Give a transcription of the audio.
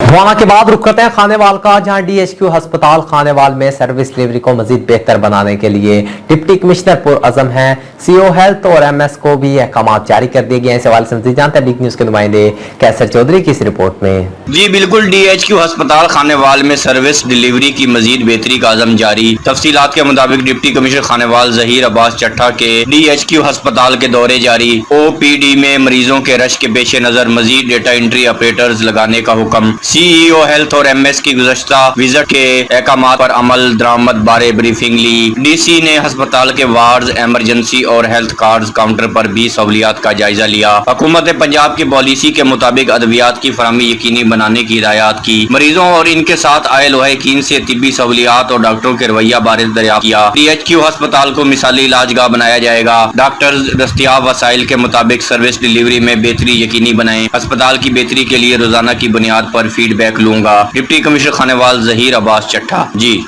धुआं के बाद रुक करते हैं खानेवाल का, जहां DHQ अस्पताल खानेवाल में सर्विस डिलीवरी को मजीद बेहतर बनाने के लिए डिप्टी कमिश्नर पुरअज़म हैं। CO हेल्थ और MS को भी अहकाम जारी कर दिए गए हैं। इस हवाले से मज़ीद जानते हैं DIG न्यूज़ के नुमाइंदे कैसर चौधरी की इस रिपोर्ट में। जी बिल्कुल, DHQ अस्पताल खानेवाल में सर्विस डिलीवरी की मजीद बेहतरी का अज़म जारी। तफसीलात के मुताबिक डिप्टी कमिश्नर खानेवाल ज़हीर अब्बास चट्टा के DHQ अस्पताल के दौरे जारी। OPD में मरीजों के रश के पेश नज़र मजीद डेटा एंट्री ऑपरेटर्स लगाने का हुक्म। CEO हेल्थ और MS की गुज़श्ता विजिट के अहकाम पर अमल दरामद बारे ब्रीफिंग ली। DC ने अस्पताल के वार्ड, एमरजेंसी और हेल्थ कार्ड काउंटर पर भी सहूलियात का जायजा लिया। हुकूमत पंजाब की पॉलिसी के मुताबिक अद्वियात की फराहमी यकीनी बनाने की हिदायत की। मरीजों और इनके साथ आए लवाहिकीन से तिब्बी सहूलियात और डॉक्टरों के रवैया बारे दरियाफ्त किया। DHQ अस्पताल को मिसाली इलाजगाह बनाया जाएगा। डॉक्टर दस्तियाब वसाइल के मुताबिक सर्विस डिलीवरी में बेहतरी यकीनी बनाएं। अस्पताल की बेहतरी के लिए रोजाना की बुनियाद पर फीडबैक लूंगा। डिप्टी कमिश्नर खानेवाल ज़हीर अब्बास चट्टा। जी।